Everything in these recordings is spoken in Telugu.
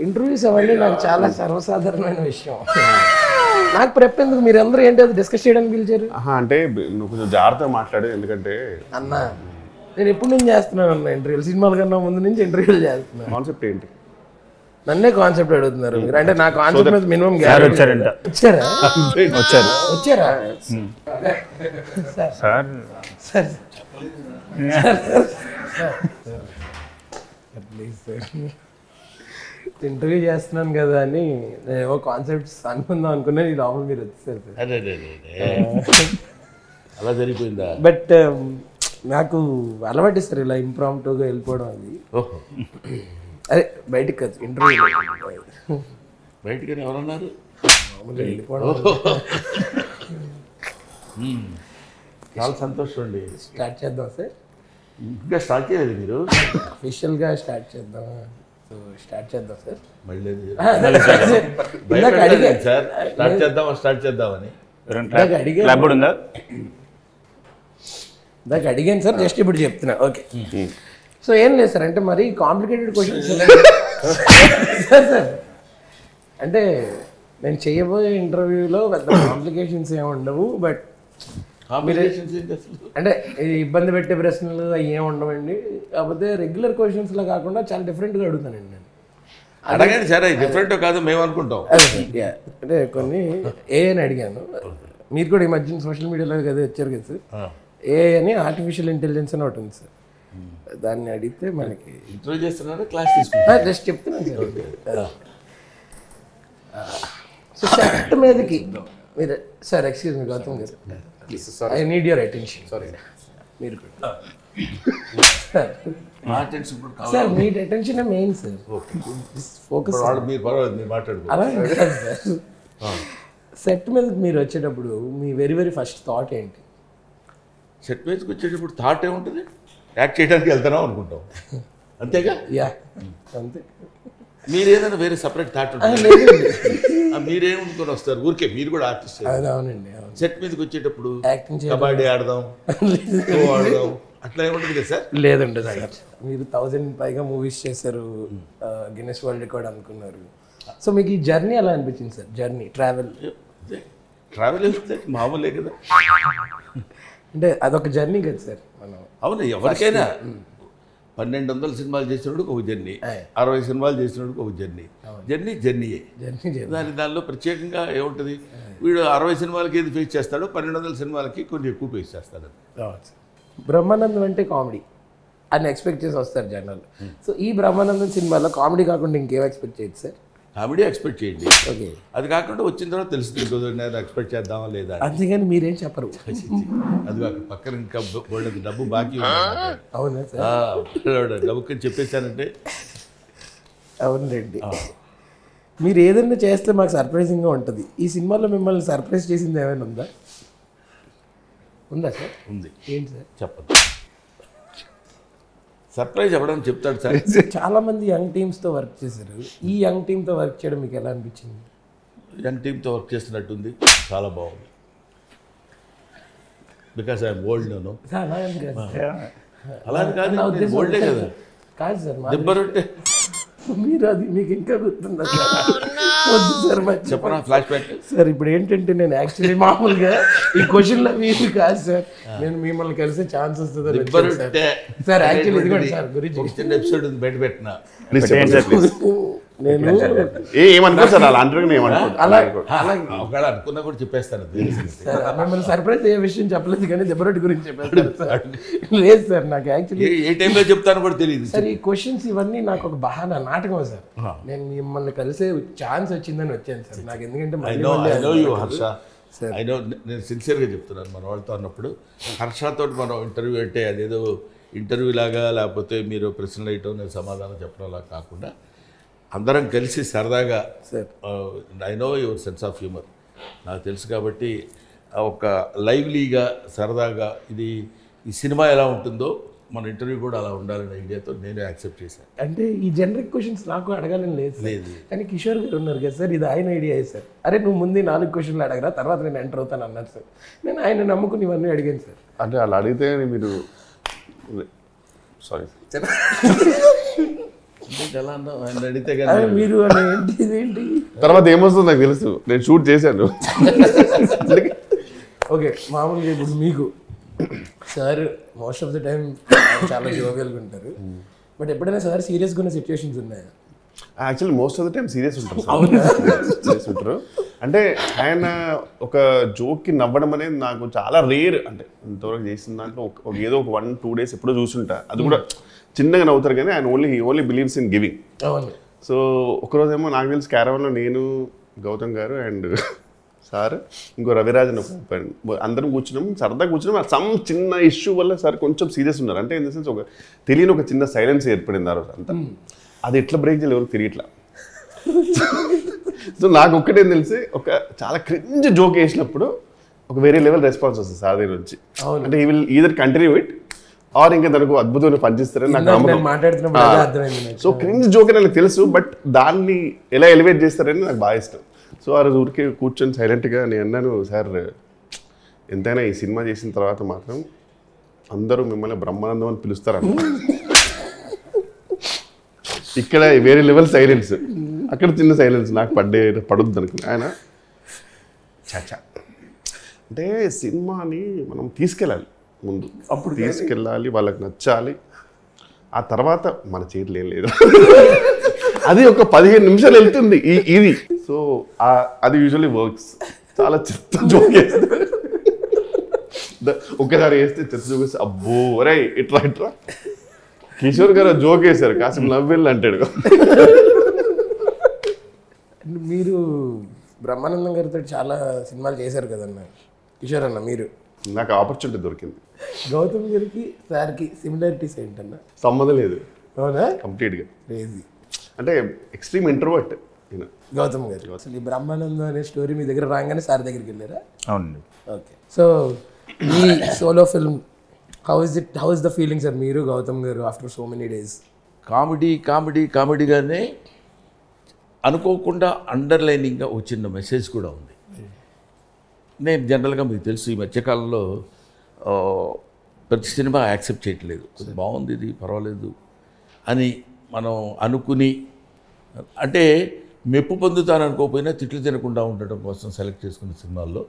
ఇంటర్వ్యూస్ అవన్నీ నాకు చాలా సర్వసాధారణమైన విషయం. నాకు ప్రెప్ ఎందుకు, మీరు అందరూ ఏంటి అది డిస్కస్ చేయడానికి పిలిచారు? అంటే నువ్వు కొంచెం జాగ్రత్తగా మాట్లాడు, ఎందుకంటే అన్న నేను ఎప్పుడు నుంచి చేస్తున్నాను అన్న ఇంటర్వ్యూలు, సినిమాల కన్నా ముందు నుంచి ఇంటర్వ్యూలు చేస్తున్నాను. కాన్సెప్ట్ ఏంటి? నన్నే కాన్సెప్ట్ అడుగుతున్నారు మీరు, అంటే నా కాన్సెప్ట్ మీద మినిమం వచ్చారంట. వచ్చారా? వచ్చారా sir sir please sir, interview చేస్తున్నాను కదా అని నేను ఏవో కాన్సెప్ట్స్ అనుకుందాం అనుకున్నా, ఈ లోపల మీరు వచ్చేసారు సార్. అలా జరిగిపోయిందా? బట్ నాకు అలవాటు సార్ ఇలా ఇంప్రాంప్టుగా వెళ్ళిపోవడం. అది అదే బయటికి కాదు, ఇంటర్వ్యూ బయటకని ఎవరన్నారు? మామూలుగా వెళ్ళిపోవడం. చాలా సంతోషం అండి. స్టార్ట్ చేద్దాం సార్. ఇంకా స్టార్ట్ చేయలేదు మీరు? అఫీషియల్గా స్టార్ట్ చేద్దాం. సో స్టార్ట్ చేద్దాం సార్. మళ్ళీ ఇందాక అడిగా సార్, స్టార్ట్ చేద్దామని క్లబ్ కూడా ఉందా? ఇందాక అడిగాను సార్, జస్ట్ ఇప్పుడు చెప్తున్నా. ఓకే, సో ఏం లేదు సార్, అంటే మరి కాంప్లికేటెడ్ క్వశ్చన్స్ సార్. సార్ అంటే నేను చేయబోయే ఇంటర్వ్యూలో పెద్ద కాంప్లికేషన్స్ ఏమి ఉండవు, బట్ అంటే ఇబ్బంది పెట్టే ప్రశ్నలు అవి ఏమి ఉండవండి. కాకపోతే రెగ్యులర్ క్వశ్చన్స్లో కాకుండా చాలా డిఫరెంట్గా అడుగుతానండి నేను. అడగండి సార్, డిఫరెంట్ కాదు మేము అనుకుంటాం. అంటే కొన్ని ఏ అని అడిగాను, మీరు కూడా ఈ మధ్యన సోషల్ మీడియాలో కదా వచ్చారు కదా సార్, ఏ అని ఆర్టిఫిషియల్ ఇంటెలిజెన్స్ అని ఒకటి ఉంది సార్. దాన్ని అడిగితే మనకి ఇంటర్వ్యూ చేస్తున్నారా, క్లాస్ తీసుకుంటారా? జస్ట్ చెప్తున్నాను సార్. సో సెట్ మీదకి మీరు సార్, ఎక్స్క్యూజ్ మీ గౌతమ్ గారు, I need your attention. Sorry మీరు సార్, మీ అటెన్షన్ మెయిన్ సార్. ఫోకస్ మీరు పర్వాలేదు, మీరు మాట్లాడుకో. అలా కాదు సార్. సెట్ మీదకి మీరు వచ్చేటప్పుడు మీ వెరీ వెరీ ఫస్ట్ థాట్ ఏంటి? సెట్ మీదకి వచ్చేటప్పుడు థాట్ ఏముంటుంది? యాక్ట్ చేయడానికి వెళ్తున్నాం అనుకుంటాం, అంతేగా? యా అంతే. మీరు ఏదైనా వేరే సపరేట్ థాట్ ఉంటుంది? మీరేమనుకొని వస్తారు? ఊరికే మీరు కూడా ఆర్టిస్ట్. అవునండి. సెట్ మీదకి వచ్చేటప్పుడు యాక్టింగ్ కబడ్డీ ఆడదాం, ఆడదాం అట్లా ఏముంటుంది కదా సార్? లేదండి సార్, మీరు 1000 పైగా మూవీస్ చేశారు, గిన్నెస్ వరల్డ్ రికార్డ్ అనుకున్నారు. సో మీకు ఈ జర్నీ ఎలా అనిపించింది సార్? జర్నీ ట్రావెల్ వెళ్తే మామూలే కదా. అంటే అదొక జర్నీ కదా సార్. మనం అవును, ఎవరికైనా 1200 సినిమాలు చేసినప్పుడు ఒక జర్నీ, 60 సినిమాలు చేసినప్పుడు ఒక జర్నీయే. జర్నీ దానిలో ప్రత్యేకంగా ఏముంటుంది? వీడు 60 సినిమాలకి ఏది ఫేస్ చేస్తాడో 1200 సినిమాలకి కొంచెం ఎక్కువ ఫేస్ చేస్తాడు. బ్రహ్మానందం అంటే కామెడీ అని ఎక్స్పెక్ట్ చేసి వస్తారు జనాలు. సో ఈ బ్రహ్మానందం సినిమాలో కామెడీ కాకుండా ఇంకేం ఎక్స్పెక్ట్ చేయొచ్చు సార్? కామెడీ ఎక్స్పెక్ట్ చేయండి. ఓకే, అది కాకుండా వచ్చిన తర్వాత తెలుస్తుంది నేను ఎక్స్పెక్ట్ చేద్దామా లేదా. అంతేగాని మీరేం చెప్పరు. అది కాక పక్కన ఇంకా డబ్బు బాకీ అవునా సార్? డబ్బుకి చెప్పేశానంటే అవునండి. మీరు ఏదైనా చేస్తే మాకు సర్ప్రైజింగ్గా ఉంటుంది. ఈ సినిమాలో మిమ్మల్ని సర్ప్రైజ్ చేసింది ఏమైనా ఉందా? ఉందా సార్? ఉంది. ఏంటి సార్? చెప్పండి. సర్ప్రైజ్ ఎవడని చెప్తాడు సార్. చాలా మంది యంగ్ టీమ్స్తో వర్క్ చేశారు. ఈ యంగ్ టీమ్తో వర్క్ చేయడం మీకు ఎలా అనిపించింది? యంగ్ టీమ్తో వర్క్ చేస్తున్నట్టుంది, చాలా బాగుంది. Because I'm old. నేను అలా కాదు, ఓల్డే కదా. కాదు సార్, దెబ్బరొట్టే మీరు అది మీకు ఇంకా గుర్తుందా? వద్దు సార్, చెప్పనా ఫ్లాష్ బ్యాక్ సార్. ఇప్పుడు ఏంటంటే నేను యాక్చువల్లీ మామూలుగా ఈ క్వశ్చన్లో మీరు కాదు సార్, నేను మిమ్మల్ని కలిసే ఛాన్స్ వస్తుంది సార్. యాక్చువల్లీ ఇది కూడా సార్ గురించి చిన్న ఎపిసోడ్ ఉంది, బయట పెట్టినా. నేను ఏమనుకో సార్, అలా అంటారు అలా ఒకవేళ అనుకున్నా కూడా చెప్పేస్తాను. మిమ్మల్ని సర్ప్రైజ్ ఏ విషయం చెప్పలేదు, కానీ దెబ్బరొట్టి గురించి చెప్పేస్తాను సార్. లేదు సార్, నాకు యాక్చువల్లీ ఏ టైంలో చెప్తాను కూడా తెలియదు సార్. ఈ క్వశ్చన్స్ ఇవన్నీ నాకు ఒక బహానా నాటకం సార్. నేను మిమ్మల్ని కలిసే ఛాన్స్ వచ్చిందని వచ్చాను సార్. నాకు ఎందుకంటే హర్ష, నేను సిన్సియర్గా చెప్తున్నాను. మన వాళ్ళతో అన్నప్పుడు హర్షతో మనం ఇంటర్వ్యూ అంటే అదేదో ఇంటర్వ్యూ లాగా, లేకపోతే మీరు ప్రశ్నలు వేయటం నేను సమాధానం చెప్పడంలా కాకుండా అందరం కలిసి సరదాగా, I know your sense of humour, నాకు తెలుసు కాబట్టి ఒక లైవ్లీగా సరదాగా ఇది ఈ సినిమా ఎలా ఉంటుందో మన ఇంటర్వ్యూ కూడా అలా ఉండాలనే ఐడియాతో నేను యాక్సెప్ట్ చేశాను. అంటే ఈ జనరిక్ క్వశ్చన్స్ నాకు అడగాలని లేదు, కానీ కిషోర్ గారు ఉన్నారు కదా సార్, ఇది ఆయన ఐడియా సార్. అరే నువ్వు ముందు 4 క్వశ్చన్లు అడగరా, తర్వాత నేను ఎంటర్ అవుతాను అన్నారు సార్. నేను ఆయన నమ్ముకుని ఇవన్నీ అడిగాను సార్. అంటే అలా అడిగితే మీరు సారీ ఎలా అన్నా ఆయన అడిగితే అదే కానీ మీరు అని ఏంటి ఇదేంటి? తర్వాత ఏమొస్తుందో నాకు తెలుసు, నేను షూట్ చేశాను. ఓకే, మామూలుగా ఇప్పుడు మీకు sir most of the time చాలా జోవియల్గా ఉంటారు, బట్ ఎప్పుడైనా సార్ సీరియస్గా ఉన్న సిచ్యువేషన్స్ ఉన్నాయా? Actually most of the time serious ఉంటారు, సీరియస్ ఉంటారు. అంటే ఆయన ఒక జోక్కి నవ్వడం అనేది నాకు చాలా రేర్. అంటే ఇంతవరకు చేసిన దాంట్లో ఏదో ఒక 1-2 days ఎప్పుడో చూసుంటా, అది కూడా చిన్నగా నవ్వుతారు. కానీ ఆయన ఓన్లీ బిలీవ్స్ ఇన్ గివింగ్. అవును. సో ఒకరోజేమో నాకు తెలిసి క్యారవాన్లో నేను, గౌతమ్ గారు అండ్ సార్, ఇంకో రవిరాజన్ అందరం కూర్చున్నాం, సరదా కూర్చున్నాం. సమ్ చిన్న ఇష్యూ వల్ల సార్ కొంచెం సీరియస్ ఉన్నారు. అంటే ఇన్ ద సెన్స్ ఒక తెలియని ఒక చిన్న సైలెన్స్ ఏర్పడింది ఆ రోజు అంతా. అది ఎట్లా బ్రేక్ చేయాలి ఎవరికి తెలియట్లా. సో నాకు ఒక్కటే తెలిసి ఒక చాలా క్రింజ్ జోక్ వేసినప్పుడు ఒక వేరే లెవెల్ రెస్పాన్స్ వస్తుంది సార్ దగ్గర నుంచి. అంటే ఈ will either continue it or ఇంకా తనకు అద్భుతమైన పనిచేస్తారని నాకు నమ్మకం. సో క్రింజ్ జోక్ అని నాకు తెలుసు, బట్ దాన్ని ఎలా ఎలివేట్ చేస్తారని నాకు బాగా ఇష్టం. సో ఆ రోజు ఊరికే కూర్చొని సైలెంట్గా నేను అన్నాను, సార్ ఎంతైనా ఈ సినిమా చేసిన తర్వాత మాత్రం అందరూ మిమ్మల్ని బ్రహ్మానందం అని పిలుస్తారన్న. ఇక్కడ వేరే లెవెల్ సైలెన్స్, అక్కడ చిన్న సైలెన్స్ నాకు పడుద్ది అనుకుని ఆయన చాచా అంటే సినిమాని మనం తీసుకెళ్ళాలి ముందు, అప్పుడు తీసుకెళ్ళాలి, వాళ్ళకి నచ్చాలి, ఆ తర్వాత మన చేతులు ఏం లేదు. అది ఒక 15 నిమిషాలు వెళ్తుంది ఇది. సో అది యూజువల్లీ వర్క్స్. చాలా చెత్త జోక్ వేస్తే ఒక్కసారి వేస్తే చెత్త జోక్ వేస్తే అబ్బో ఒరే ఇట్లా కిషోర్ గారు జోక్ వేశారు, కాసేపు నవ్వెళ్ళు అంటాడు. మీరు బ్రహ్మానందం గారితో చాలా సినిమాలు చేశారు కదన్న కిషోర్ అన్న. మీరు నాకు ఆపర్చునిటీ దొరికింది. గౌతమ్ గారికి సార్కి సిమిలారిటీస్ ఏంటన్నా? సంబంధం లేదు, అవునా? కంప్లీట్గా. క్రేజీ. అంటే ఎక్స్ట్రీమ్ ఇంట్రోవర్ట్ గౌతమ్ గారు. అసలు ఈ బ్రహ్మానందం అనే స్టోరీ మీ దగ్గర రాగానే సార్ దగ్గరికి వెళ్ళారా? అవునండి. ఓకే. సో ఈ solo film how is the feeling sir, మీరు గౌతమ్ గారు ఆఫ్టర్ సో మెనీ డేస్? కామెడీగానే అనుకోకుండా అండర్లైనింగ్గా ఒక చిన్న మెసేజ్ కూడా ఉంది. నేను జనరల్గా మీకు తెలుసు ఈ మధ్యకాలంలో ప్రతి సినిమా యాక్సెప్ట్ చేయట్లేదు. బాగుంది, ఇది పర్వాలేదు అని మనం అనుకుని, అంటే మెప్పు పొందుతాను అనుకోకపోయినా తిట్లు తినకుండా ఉండటం కోసం సెలెక్ట్ చేసుకున్న సినిమాల్లో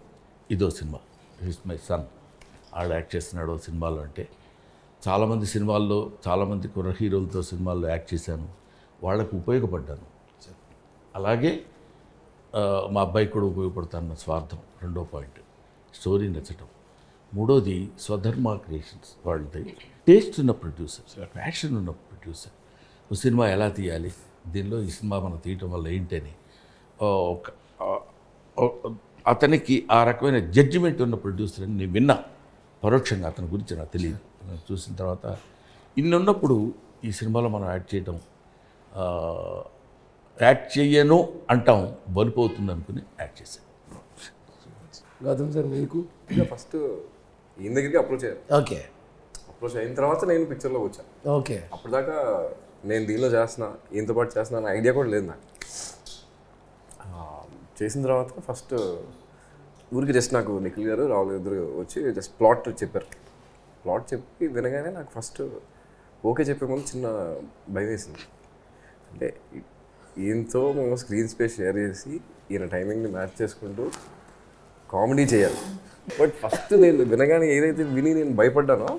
ఇదో సినిమా. హిస్ మై సన్, ఆడు యాక్ట్ చేస్తున్నాడు సినిమాలో. అంటే చాలామంది సినిమాల్లో చాలామంది కుర్ర హీరోలతో సినిమాల్లో యాక్ట్ చేశాను, వాళ్ళకు ఉపయోగపడ్డాను. అలాగే మా అబ్బాయికి కూడా ఉపయోగపడతానన్న స్వార్థం రెండో పాయింట్. స్టోరీ నచ్చటం. మూడోది స్వధర్మ క్రియేషన్స్, వాళ్ళది టేస్ట్ ఉన్న ప్రొడ్యూసర్, ప్యాషన్ ఉన్న ప్రొడ్యూసర్. ఒక సినిమా ఎలా తీయాలి, దీనిలో ఈ సినిమా మనం తీయటం వల్ల ఏంటని అతనికి ఆ రకమైన జడ్జిమెంట్ ఉన్న ప్రొడ్యూసర్ అని నేను విన్నా పరోక్షంగా. అతని గురించి నాకు తెలియదు. చూసిన తర్వాత ఇన్ని ఉన్నప్పుడు ఈ సినిమాలో మనం యాక్ట్ చేయను అంటాం, బలుపు అవుతుంది అనుకుని యాక్ట్ చేశాను. గౌతమ్ సార్ మీకు? ఫస్ట్ ఈయన దగ్గరికి అప్రోచ్ అయ్యారు. ఓకే. అప్రోచ్ అయిన తర్వాత నేను పిక్చర్లోకి వచ్చాను. ఓకే. అప్పటిదాకా నేను దీనిలో చేస్తున్నా, ఈయనతో పాటు చేస్తున్నా అనే ఐడియా కూడా లేదు నాకు. చేసిన తర్వాత ఫస్ట్ ఊరికి జస్ట్ నాకు నిఖిల్ గారు రాహుల్ ఇద్దరు వచ్చి జస్ట్ ప్లాట్ చెప్పారు. ప్లాట్ చెప్పి వినగానే నాకు ఫస్ట్ ఓకే చెప్పే ముందు చిన్న భయం వేసింది. అంటే ఈయనతో మేము స్క్రీన్ స్పేస్ షేర్ చేసి ఈయన టైమింగ్ని మ్యాచ్ చేసుకుంటూ కామెడీ చేయాలి. బట్ ఫస్ట్ నేను వినగానే ఏదైతే విని నేను భయపడ్డానో,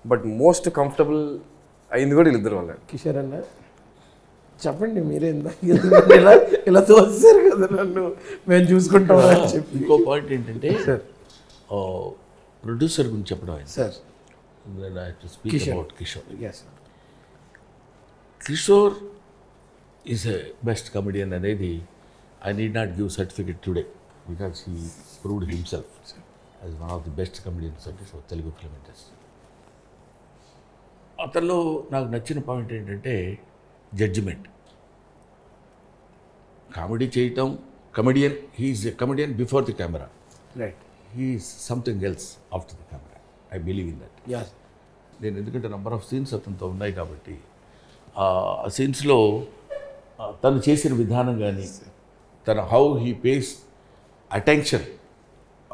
బట్ మోస్ట్ కంఫర్టబుల్ అయింది కూడా వీళ్ళిద్దరు వల్ల. కిషోర్ అన్న చెప్పండి, మీరే ఇలా తోస్తారు కదా నన్ను, మేము చూసుకుంటాం అని చెప్పి. ఇంకో పాయింట్ ఏంటంటే ప్రొడ్యూసర్ గురించి చెప్పడం అయింది sir. Speak about Kishore is a best comedian అనేది I need not give certificate today because he proved himself as one of the best comedians of Telugu film industry. అతనిలో నాకు నచ్చిన పాయింట్ ఏంటంటే జడ్జిమెంట్. కామెడీ చేయటం, comedian, he's a comedian before the camera, right, he's something else after the camera. I believe in that. నేను ఎందుకంటే నెంబర్ ఆఫ్ సీన్స్ అతనితో ఉన్నాయి కాబట్టి ఆ సీన్స్లో తను చేసిన విధానం కానీ, తన how he pays attention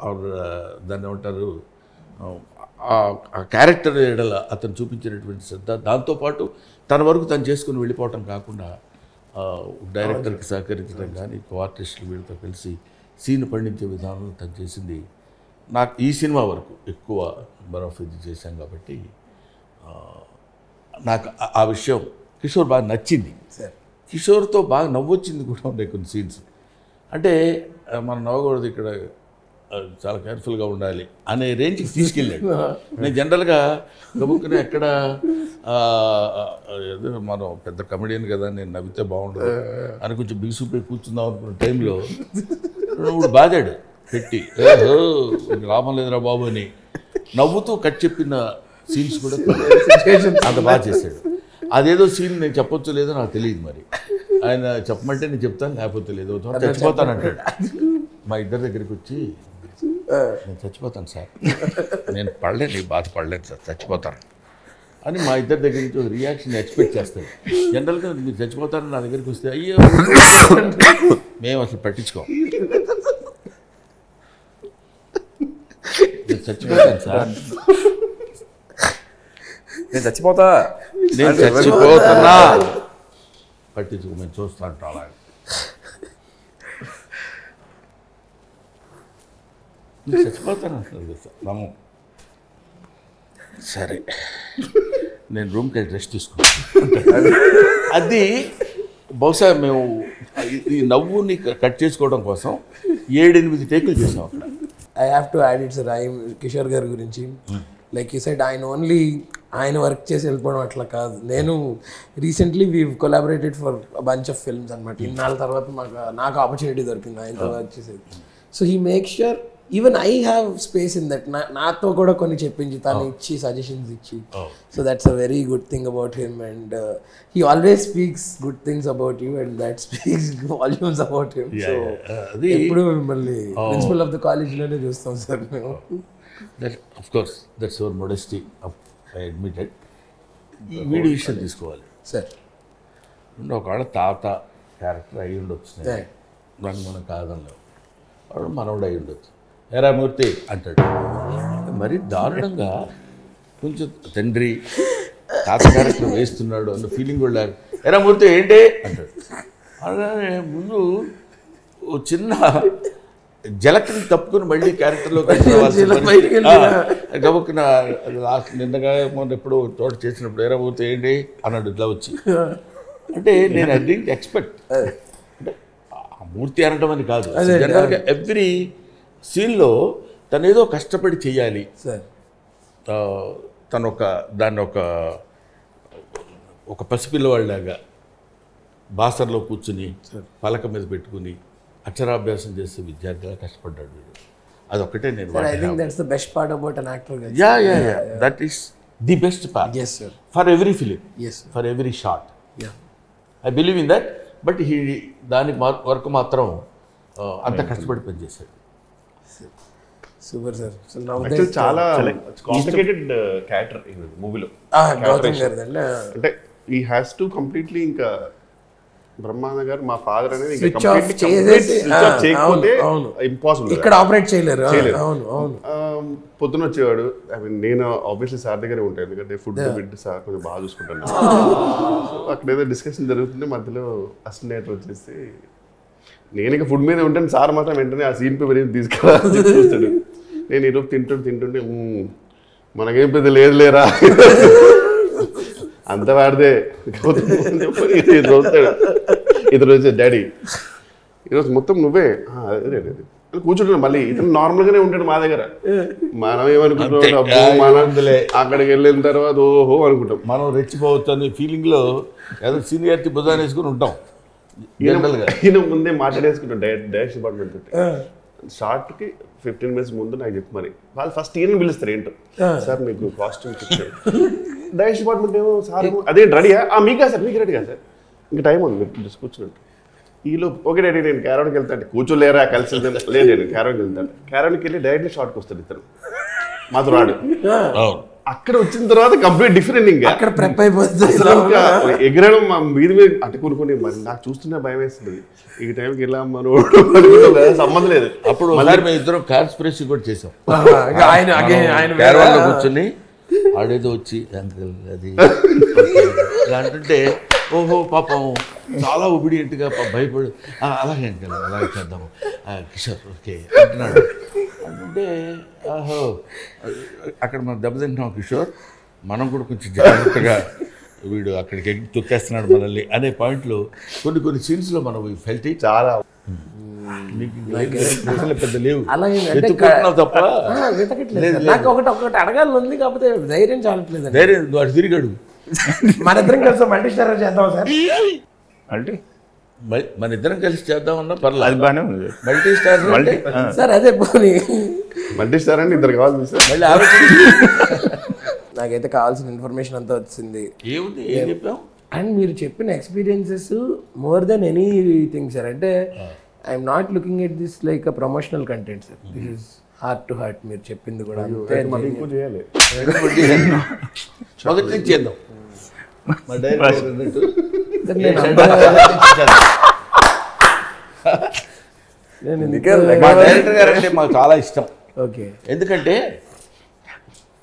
or దాన్ని ఏమంటారు, ఆ క్యారెక్టర్ ఎడల అతను చూపించినటువంటి శ్రద్ధ, దాంతోపాటు తన వరకు తను చేసుకుని వెళ్ళిపోవటం కాకుండా డైరెక్టర్కి సహకరించడం కానీ కో ఆర్టిస్టులు వీళ్ళతో కలిసి సీన్ పండించే విధానం తను చేసింది. నాకు ఈ సినిమా వరకు ఎక్కువ నెంబర్ ఆఫ్ ఇది చేశాం కాబట్టి నాకు ఆ విషయం కిషోర్ బాగా నచ్చింది. కిషోర్తో బాగా నవ్వొచ్చింది కూడా ఉన్నాయి కొన్ని సీన్స్. అంటే మనం నవ్వకూడదు ఇక్కడ, చాలా కేర్ఫుల్గా ఉండాలి అనే రేంజ్కి తీసుకెళ్ళాడు. నేను జనరల్గా గబుక్కునే ఎక్కడ మనం పెద్ద కమెడియన్ కదా, నేను నవ్వితే బాగుండదు అని కొంచెం బిగుసుపోయి కూర్చుందాం అనుకున్న టైంలో ఇప్పుడు బాధాడు పెట్టి, లాభం లేదురా బాబు అని నవ్వుతూ కట్ చెప్పిన సీన్స్ కూడా అంత బాగా చేశాడు. అదేదో సీన్ నేను చెప్పొచ్చు లేదో నాకు తెలియదు, మరి ఆయన చెప్పమంటే నేను చెప్తాను, లేకపోతే లేదు చచ్చిపోతాను అంటాడు. మా ఇద్దరి దగ్గరికి వచ్చి నేను చచ్చిపోతాను సార్, నేను పడలేను, బాధపడలేను సార్, చచ్చిపోతాను అని మా ఇద్దరి దగ్గర నుంచి ఒక రియాక్షన్ ఎక్స్పెక్ట్ చేస్తాడు. జనరల్గా మీరు చచ్చిపోతారని నా దగ్గరికి వస్తే అయ్యో మేము అసలు పట్టించుకోం, నేను చచ్చిపోతాను సార్, నేను చచ్చిపోతా, నేను చచ్చిపోతున్నా, పట్టించుకో, మేము చూస్తా అంటాం. అలా నేను చచ్చిపోతాను అంటున్నారు కదా సార్, నమ్ము. సరే నేను రూమ్కి వెళ్ళి రెస్ట్ తీసుకుంటాను. అది బహుశా మేము ఈ నవ్వుని కట్ చేసుకోవడం కోసం 7-8 టేకులు చేసాం అక్కడ. I have to add it's Kishore గారి గురించి. లైక్ యూ సెడ్, ఆయన వర్క్ చేసి వెళ్ళిపోవడం అట్లా కాదు. నేను recently we collaborated for bunch of films అనమాట. ఇన్నాళ్ళ తర్వాత నాకు ఆపర్చునిటీ దొరికింది ఆయనతో వర్క్ చేసేది. So he make sure even I have space in that. నాతో కూడా కొన్ని చెప్పించి తను ఇచ్చి సజెషన్స్ ఇచ్చి. So that's a very good thing about him. And he always speaks good things about you and that speaks volumes about him. So ఎప్పుడు మిమ్మల్ని ప్రిన్సిపల్ ఆఫ్ ద కాలేజ్లోనే చూస్తాం సార్ మేము. Of course, that's our modesty, I admit it. ఈ వీడి విషయం తీసుకోవాలి సార్. ఒకవేళ తాత క్యారెక్టర్ అయ్యి ఉండొచ్చు, దాన్ని మనం కాదన్నాం, వాడు మనవడు అయ్యి ఉండొచ్చు. ఎరా మూర్తి అంటాడు, మరి దారుణంగా కొంచెం తండ్రి తాత క్యారెక్టర్ వేస్తున్నాడు అన్న ఫీలింగ్ కూడా. ఎరా మూర్తి ఏంటి అంటాడు. అలానే ముందు ఓ చిన్న జలక్ని తప్పుకుని మళ్ళీ క్యారెక్టర్లో గబుక్కున లాస్ట్ నిన్నగా మొన్న ఎప్పుడు తోట చేసినప్పుడు ఎరా మూర్తి ఏంటి అన్నాడు ఇట్లా వచ్చి. అంటే నేను ఐ డిడ్ంట్ ఎక్స్పెక్ట్, అంటే ఆ మూర్తి అనడం అని కాదు, జనరల్గా ఎవ్రీ సీన్లో తను ఏదో కష్టపడి చెయ్యాలి. తను దాన్ని ఒక పసిపిల్లవాళ్ళలాగా బాసర్లో కూర్చుని పలక మీద పెట్టుకుని అక్షరాభ్యాసం చేసే విద్యార్థిగా కష్టపడ్డాడు వీడు. అదొక్కటే నేను that is the best part for every film, for every shot. I believe in that. But దానికి వరకు మాత్రం అంత కష్టపడి పనిచేశాడు. Super sir. చాలా కాంప్లికేటెడ్ క్యారెక్టర్ ఈ మూవీలో. అంటే ఈ హ్యాస్ టు కంప్లీట్లీ ఇంకా బ్రహ్మానంద గారు మా ఫాదర్ అనేది చేయకపోతే ఇంపాసిబుల్, ఇక్కడ ఆపరేట్ చేయలేరు. పొద్దున వచ్చేవాడు. ఐ మీన్ నేను ఆబ్వియస్లీ సార్ దగ్గరే ఉంటాను, ఎందుకంటే ఫుడ్ బిడ్ సార్ కొంచెం బాగా చూసుకుంటాను. అక్కడ ఏదో డిస్కషన్ జరుగుతుంటే మధ్యలో అసిస్టెంట్ డైరెక్టర్ వచ్చేసి నేను ఇక ఫుడ్ మీద ఉంటాను, సార్ మాత్రం వెంటనే ఆ సీన్ పేపర్ ఏం తీసుకురాని చూస్తాడు. నేను ఈరోజు తింటుంటే మనకేం పెద్ద లేదు లేరా అంత వాడితే చూస్తాడు. ఇతను వచ్చే డాడీ ఈరోజు మొత్తం నువ్వే అదే కూర్చుంటాడు. మళ్ళీ ఇతను నార్మల్గానే ఉంటాడు మా దగ్గర. మనం ఏమనుకుంటాం, అక్కడికి వెళ్ళిన తర్వాత ఓహో అనుకుంటాం, మనం రెచ్చిపోవచ్చు అనే ఫీలింగ్లో ఏదో సీనియారిటీ బుధాన్ని వేసుకుని ఉంటాం. ఈయన ముందే మాట్లాడేసుకుంటాం డైరెక్షన్ డిపార్ట్మెంట్ తోటి. షార్ట్కి 15 minutes ముందు నాకు చెప్పు. మరి వాళ్ళు ఫస్ట్ ఈయన పిలుస్తారు, ఏంటో సార్ మీకు కాస్ట్యూమ్ చెప్పారు. డైరెక్షన్ డిపార్ట్మెంట్ ఏమో సార్ అదే రెడీయా మీకా సార్, మీకు రెడీ కాదు సార్, ఇంకా టైం ఉంది మీరు జస్ట్ కూర్చున్నట్టు. ఈలో ఓకే డాడీ నేను క్యారవన్కి వెళ్తాను, కూర్చోలేరా కలిసి లేదు నేను క్యారవన్కి వెళ్తాను. క్యారవన్కి వెళ్ళి డైరెక్ట్లీ షార్ట్కి వస్తాడు ఇతను, మాతో రాడు. అక్కడ వచ్చిన తర్వాత కంప్లీట్ డిఫరెంట్. ఇంకా అక్కడ ప్రెప్ అయిపోతుంది, ఎగరడం మా మీద మీద అటు కూరుకొని. మరి నాకు చూస్తున్నా భయం వేస్తుంది, ఈ టైంకి వెళ్ళా మనం సంబంధం లేదు. అప్పుడు మేము ఇద్దరం కాన్స్పిరసీ కూడా చేసాం. ఆయన కూర్చొని ఆడేదో వచ్చి అంకుల్ అది ఇలా అంటుంటే ఓహో పాపం చాలా ఒబిడియంట్గా భయపడి అలాగే అంకుల్ అలాగే చేద్దాము కిషోర్ ఓకే అంటున్నాడు. అంటే ఆహో అక్కడ మనం దెబ్బతింటున్నాం కిషోర్, మనం కూడా కొంచెం జాగ్రత్తగా వీడు అక్కడికి తొక్కేస్తున్నాడు మనల్ని అనే పాయింట్లో కొన్ని సీన్స్లో మనం ఫెల్ట్ చాలా పెద్ద లేవు అలాగే తప్ప వెతకట్లేదు. నాకు ఒకటి అడగాలని ఉంది, కాకపోతే ధైర్యం చాలట్లేదు. ధైర్యం నువ్వు అటు తిరిగాడు. మన ఇద్దరం కలిసి మల్టీ స్టార్ చేద్దాం సార్. అంటే మన ఇద్దరం కలిసి చేద్దామన్నా పర్లేదు, అది బాగానే ఉంది. మల్టీ స్టార్ సార్ అదే పోనీ మల్టీ స్టార్ అండి, ఇద్దరు కావాలి సార్. మళ్ళీ ఆలోచించి నాకైతే కావాల్సిన ఇన్ఫర్మేషన్ అంతా వచ్చింది. ఏముంది ఏం చెప్పాం. అండ్ మీరు చెప్పిన experiences more than anything sir. అంటే I'm not looking at this like a promotional content sir. This is heart to heart. మీరు చెప్పింది కూడా అంతే. ఇంకో చేయాలి. మొదటి నుంచి చేద్దాం. మా డైరెక్టర్ అన్నట్టు మా డైరెక్టర్ గారు అంటే మాకు చాలా ఇష్టం. ఓకే, ఎందుకంటే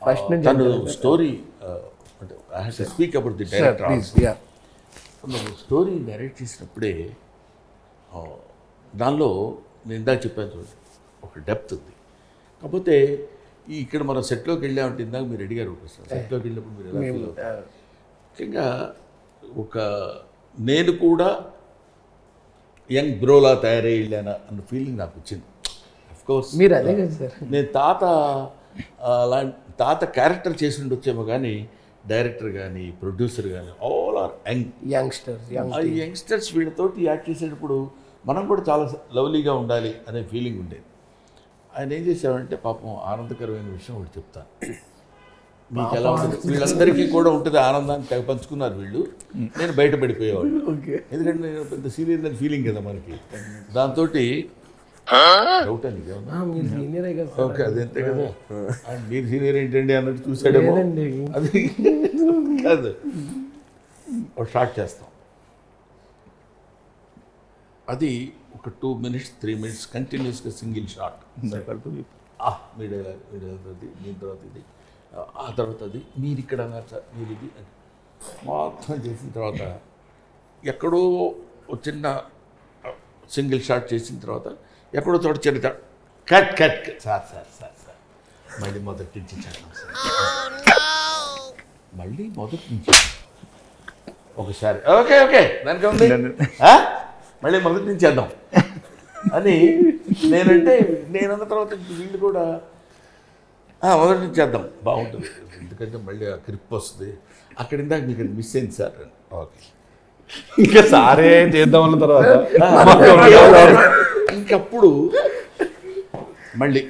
ఫస్ట్ నుంచి తను story speak about the director. Story direct చేసినప్పుడే దానిలో నేను ఇందాక చెప్పాను చూడండి, ఒక డెప్త్ ఉంది. కాకపోతే ఇక్కడ మనం సెట్లోకి వెళ్ళామంటే ఇందాక మీరు అడిగారు ఒకసారి సెట్లోకి వెళ్ళినప్పుడు మీరు ఎలా ఫీల్ అవుతారు. ముఖ్యంగా నేను కూడా యంగ్ బ్రోలా తయారై వెళ్ళానా అన్న ఫీలింగ్ నాకు వచ్చింది. అఫ్కోర్స్ మీరు అదే కదా సార్. నేను తాత క్యారెక్టర్ చేసి ఉండొచ్చేమో కానీ డైరెక్టర్ కానీ ప్రొడ్యూసర్ కానీ ఆల్ ఆర్ యంగ్స్టర్స్. యంగ్స్టర్స్ వీళ్ళతోటి యాక్ట్ చేసేటప్పుడు మనం కూడా చాలా లవ్లీగా ఉండాలి అనే ఫీలింగ్ ఉండేది. ఆయన ఏం చేశారంటే పాపం ఆనందకరమైన విషయం ఒకటి చెప్తాను మీకు. ఎలా ఉంటుంది వీళ్ళందరికీ కూడా ఉంటుంది ఆనందాన్ని తెగ పంచుకున్నారు వీళ్ళు. నేను బయటపడిపోయేవాళ్ళు, ఎందుకంటే నేను పెద్ద సీనియర్ అని ఫీలింగ్ కదా మనకి. దాంతో డౌట్ అని ఓకే అదంతే కదా, మీరు సీనియర్ ఏంటండి అన్నట్టు చూసాడేమో. అది కాదు, ఒక షార్ట్ చేస్తాం, అది ఒక 2 minutes 3 minutes కంటిన్యూస్గా సింగిల్ షాట్. మీ డైలాగ్ అది, దీని తర్వాత ఇది, ఆ తర్వాత అది, మీరు ఇక్కడ అన్నారు సార్, మీరు ఇది అని మొత్తం చేసిన తర్వాత ఎక్కడో చిన్న సింగిల్ షాట్ చేసిన తర్వాత ఎక్కడో చోట చిన్న cut cut sir sir sir sir మళ్ళీ మొదటి నుంచి చేద్దాం సార్, మళ్ళీ మొదటి నుంచి ఒకసారి ఓకే ఓకే దానికి ఉంది మళ్ళీ మొదటి నుంచి చేద్దాం అని నేనన్న తర్వాత వీళ్ళు కూడా మొదటి నుంచి చేద్దాం బాగుంటుంది, ఎందుకంటే మళ్ళీ ఆ క్రిప్ వస్తుంది. అక్కడ ఇందాక మీకు మిస్ అయింది సార్. ఓకే ఇంకా సారే చేద్దాం అన్న తర్వాత ఇంకప్పుడు మళ్ళీ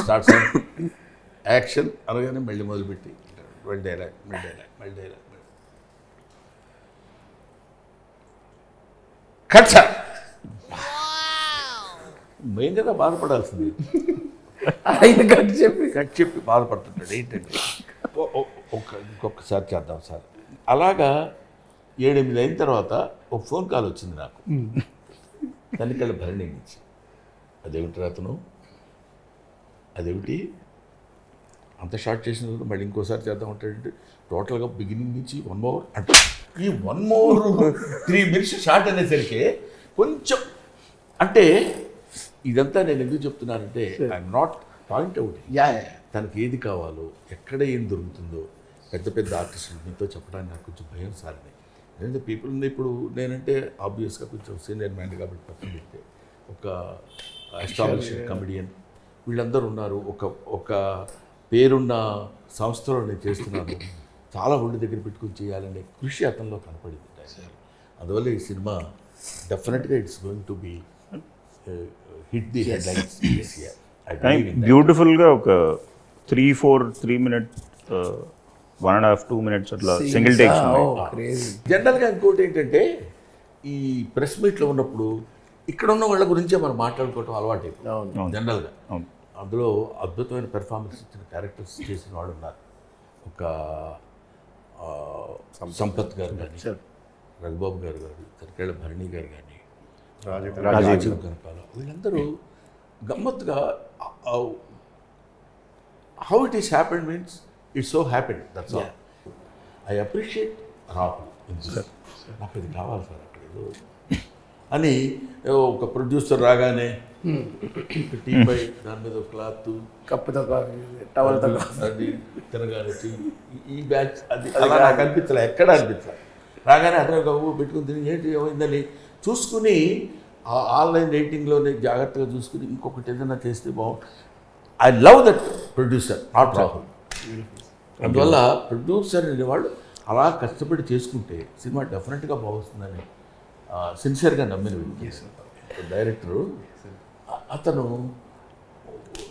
స్టార్ట్ సార్ యాక్షన్ అనగానే మళ్ళీ మొదలుపెట్టి మళ్ళీ డైలాగ్ మళ్ళీ డైలాగ్ మళ్ళీ డైలాగ్ కట్ సార్. మెయిన్ కదా బాధపడాల్సింది, కట్ చెప్పి బాధపడుతుంటాడు ఏంటంటే ఇంకొకసారి చేద్దాం సార్. అలాగా 7-8 అయిన తర్వాత ఒక ఫోన్ కాల్ వచ్చింది నాకు తనికళ్ళ భరణి నుంచి. అదేమిటి అతను, అదేమిటి అంత షార్ట్ చేసిన తర్వాత మళ్ళీ ఇంకోసారి చేద్దాం అంటాడంటే టోటల్గా బిగినింగ్ నుంచి 1 more అంటే ఈ 1 more 3 minutes షార్ట్ అనేసరికి కొంచెం అంటే ఇదంతా నేను ఎందుకు చెప్తున్నానంటే ఐఎమ్ నాట్ పాయింట్ అవుట్. తనకి ఏది కావాలో ఎక్కడ ఏం దొరుకుతుందో పెద్ద పెద్ద ఆర్టిస్టులు మీతో చెప్పడానికి నాకు కొంచెం భయం సార్. ఎందుకంటే పీపుల్ ఇప్పుడు నేనంటే ఆబ్వియస్గా కొంచెం సీనియర్ మ్యాన్ కాబట్టి పక్కన పెడితే ఒక ఎస్టాబ్లిష్డ్ కమెడియన్ వీళ్ళందరూ ఉన్నారు, ఒక పేరున్న సంస్థలో నేను చేస్తున్నాను, చాలా ఒళ్ళు దగ్గర పెట్టుకుని చేయాలనే కృషి అతనిలో కనపడింది. అందువల్ల ఈ సినిమా డెఫినెట్గా it's going to be hit the headlines this year. బ్యూటిఫుల్గా ఒక 3 minutes 1.5-2 minutes అట్లా సింగిల్ టేక్స్. జనరల్గా ఇంకోటి ఏంటంటే ఈ ప్రెస్ మీట్లో ఉన్నప్పుడు ఇక్కడ ఉన్న వాళ్ళ గురించే మనం మాట్లాడుకోవటం అలవాటు జనరల్గా. అందులో అద్భుతమైన పెర్ఫార్మెన్స్ ఇచ్చిన క్యారెక్టర్స్ చేసిన వాళ్ళు ఉన్నారు. ఒక సంపత్ గారు కానీ, రఘుబాబు గారు కానీ, తనికెళ్ళ భరణి గారు కానీ, రాజీవ్ కనకాల, వీళ్ళందరూ గమ్మత్తుగా how it is happened means it's so happen, that's all. I appreciate Rahul. నాకు ఇది కావాలి సార్ అక్కడ ఏదో అని ఒక ప్రొడ్యూసర్ రాగానే టీ పై దాని మీద క్లాత్ కప్పుతో టవల్తో అది తినగానే ఈ బ్యాచ్ అది అలా నాకు అనిపించలే, ఎక్కడ అనిపించలే. రాగానే అతను ఒక పెట్టుకుని తిని ఏంటి ఏమైందని చూసుకుని ఆన్లైన్ రేటింగ్లోనే జాగ్రత్తగా చూసుకుని ఇంకొకటి ఏదైనా చేస్తే బాగుంటుంది. I love that producer, not Rahul. అందువల్ల ప్రొడ్యూసర్ అనేవాళ్ళు అలా కష్టపడి చేసుకుంటే సినిమా డెఫినెట్గా బాగుస్తుందని సిన్సియర్గా నమ్మిన వ్యక్తి. డైరెక్టరు అతను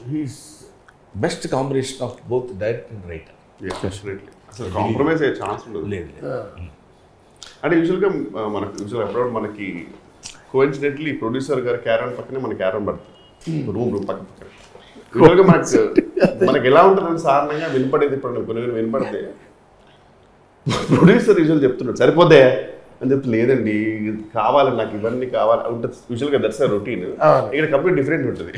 he's best combination of both director and writer. అసలు కాంప్రమైజ్ అయ్యే ఛాన్స్ ఉండదు. లేదు అంటే యూజువల్గా అబ్రాడ్ మనకి కోఇన్సిడెంట్లీ ప్రొడ్యూసర్ గారు క్యారన్ పక్కనే మన క్యారన్ పడుతుంది, రూమ్ పక్క పక్కన. యూజువల్గా మనకి ఎలా ఉంటుందని సాధారణంగా వినపడేది. ఇప్పుడు కొన్ని వినపడితే ప్రొడ్యూసర్ యూజువల్ చెప్తున్నాడు సరిపోతే అని చెప్తే లేదండి కావాలి నాకు ఇవన్నీ కావాలి ఉంటుంది. యూజువల్గా దట్స్ అ రొటీన్. ఇక్కడ కంప్లీట్ డిఫరెంట్ ఉంటుంది.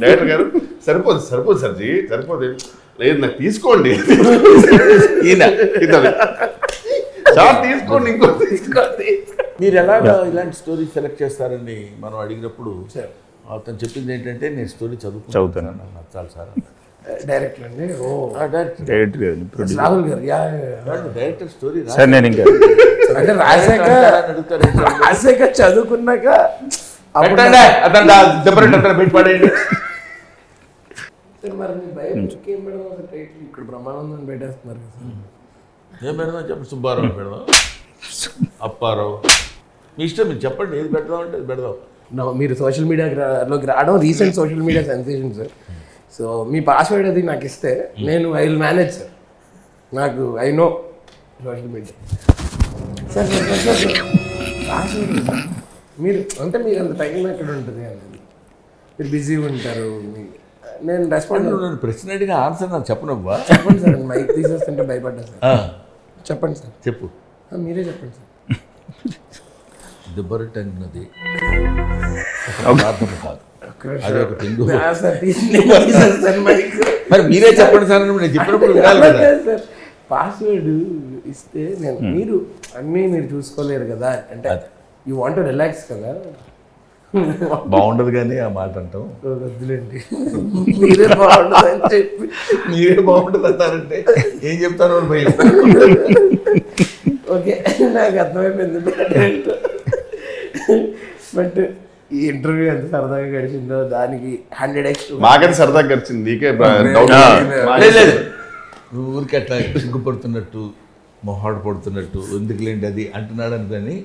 డైరెక్టర్ గారు సరిపోదు సర్జీ సరిపోదు, లేదు నాకు తీసుకోండి తీసుకోండి ఇంకో తీసుకోండి. మీరు ఎలాగా ఇలాంటి స్టోరీ సెలెక్ట్ చేస్తారని మనం అడిగినప్పుడు అతను చెప్పింది ఏంటంటే నేను స్టోరీ చదువుతాను, నాకు నచ్చాలి సార్. డైరెక్టర్ అండి. డైరెక్టర్ రాహుల్ గారు డైరెక్టర్ స్టోరీ సార్ నేను ఇంకా అంటే రాశాక చదువుకున్నాక మరి మీ బయోపిక్ ఏం పెడదాం సార్ టైటిల్? ఇక్కడ బ్రహ్మానందం పెట్టేస్తున్నారు కదా సార్. ఏం పెడదాం చెప్పండి, సుబ్బారావు పెడదాం, అప్పారావు, మీ ఇష్టం, మీరు చెప్పండి ఏది పెడదాం అంటే పెడదాం. మీరు సోషల్ మీడియాలోకి రావడం recent social media sensation sir. So మీ పాస్వర్డ్ అది నాకు ఇస్తే నేను ఐ విల్ మేనేజ్ సార్. నాకు I know social media sir. Password మీరు అంటే మీకు అంత టైం ఎక్కడ ఉంటుంది అని మీరు బిజీగా ఉంటారు. నేను రెస్పాండ్ ప్రశ్న అడిగిన ఆన్సర్ నాకు చెప్పనవ్వా. చెప్పండి సార్. మైక్ తీసేస్తుంటే భయపడ్డా సార్. చెప్పండి సార్. చెప్పు, మీరే చెప్పండి సార్. దిబ్బరట్ అన్నది కాదు, అది ఒక పిండు. మరి మీరే చెప్పండి సార్, నేను చెప్పినప్పుడు వినాలి కదా. పాస్వర్డ్ ఇస్తే నేను మీరు అన్నీ మీరు చూసుకోలేరు కదా, అంటే యూ వాంట్ టు రిలాక్స్ కదా. బాగుండదు కానీ ఆ మాట అంటాం. వద్దులేండి, మీరే బాగుండదు అని చెప్పి మీరే బాగుంటుంది అంటారంటే ఏం చెప్తారు భయం. ఓకే నాకు అర్థమైపోయింది. బట్ ఈ ఇంటర్వ్యూ ఎంత సరదాగా గడిచిందో దానికి 100x. మాకైతే సరదాగా గడిచింది, నీకే లేదు. నువ్వు ఊరికి అట్లా సిగ్గుపడుతున్నట్టు మొహాడు పడుతున్నట్టు ఎందుకు లేండి అది అంటున్నాడు అనుకని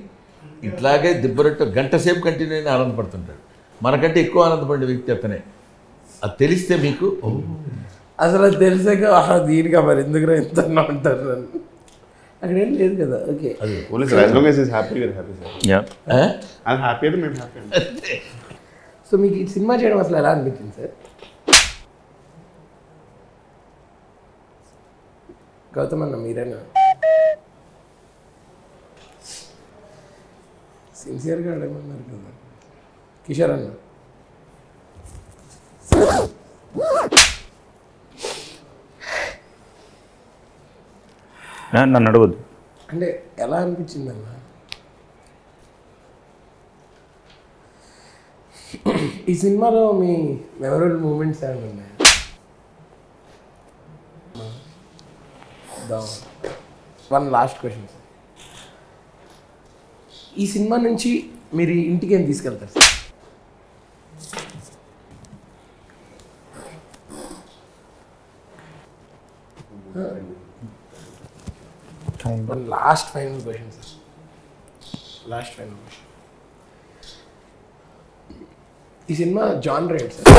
ఇట్లాగే దిబ్బరట్టు గంట సేపు కంటిన్యూ అయినా ఆనందపడుతుంటాడు. మనకంటే ఎక్కువ ఆనందపడే వ్యక్తి అతనే. అది తెలిస్తే మీకు అసలు అది తెలిసాక దీనిగా మరి ఎందుకు ఎంత ఉంటారు అని అక్కడ ఏం లేదు కదా. ఓకే సో మీకు ఈ సినిమా చేయడం అసలు ఎలా అనిపించింది సార్? గౌతమ్ అన్న మీరేనా సిన్సియర్గా అడగమన్నారు కదా. కిషోర్ అన్న నన్ను అడగద్దు అంటే ఎలా అనిపించింది అన్న ఈ సినిమాలో మీ మెమరబుల్ మూమెంట్స్ ఏమైనా ఉన్నాయా? One last question sir. ఈ సినిమా నుంచి మీరు ఇంటికి ఏం తీసుకెళ్తారు sir? One last final question sir. Last final question. ఈ సినిమా జానర్ ఏంటి సార్?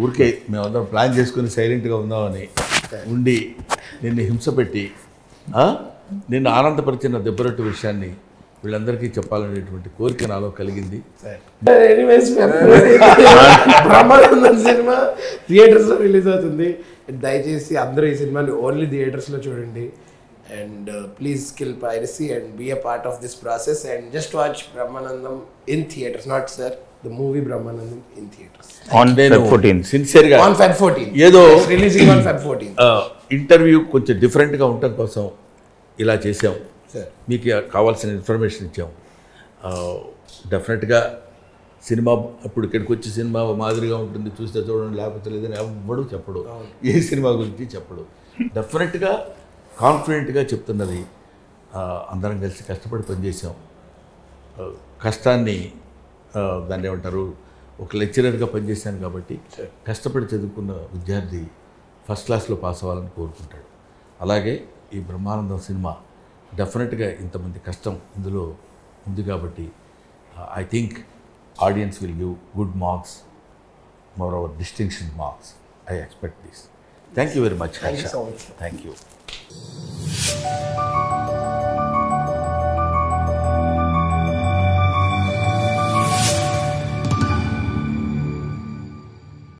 ఊరికే మేమందరం ప్లాన్ చేసుకుని సైలెంట్గా ఉందామని ఉండి నిన్ను హింస పెట్టి నిన్ను ఆనందపరిచిన దెబ్బరొట్టు విషయాన్ని వీళ్ళందరికీ చెప్పాలనేటువంటి కోరిక నాలో కలిగింది. ఎనీవేస్ బ్రహ్మానందం సినిమా థియేటర్స్లో రిలీజ్ అవుతుంది. దయచేసి అందరూ ఈ సినిమాని ఓన్లీ థియేటర్స్లో చూడండి. And please kill piracy and be a part of this process and just watch Brahmanandam in theatres, not sir the movie Brahmanandam in theatres On Feb 14th. సిన్సియర్గా ఆన్ Feb 14 ఏదో రిలీజింగ్ ఆన్ Feb 14 ఇంటర్వ్యూ కొంచెం డిఫరెంట్గా ఉండటం కోసం ఇలా చేసాం. సార్ మీకు కావాల్సిన ఇన్ఫర్మేషన్ ఇచ్చాం. డెఫినెట్గా సినిమా అప్పుడు ఇక్కడికి వచ్చి సినిమా మాదిరిగా ఉంటుంది, చూస్తే చూడండి లేకపోతే లేదని ఎవ్వడు చెప్పడు, ఏ సినిమా గురించి చెప్పడు. డెఫినెట్గా కాన్ఫిడెంట్గా చెప్తున్నది. అందరం కలిసి కష్టపడి పనిచేసాం. కష్టాన్ని దాన్ని ఏమంటారు, ఒక లెక్చరర్గా పనిచేశాను కాబట్టి కష్టపడి చదువుకున్న విద్యార్థి ఫస్ట్ క్లాస్లో పాస్ అవ్వాలని కోరుకుంటాడు. అలాగే ఈ బ్రహ్మానందం సినిమా డెఫినెట్గా ఇంతమంది కష్టం ఇందులో ఉంది కాబట్టి I think audience will give good marks, more over distinction marks. I expect this. Thank you very much. Thank you so much. Thank you.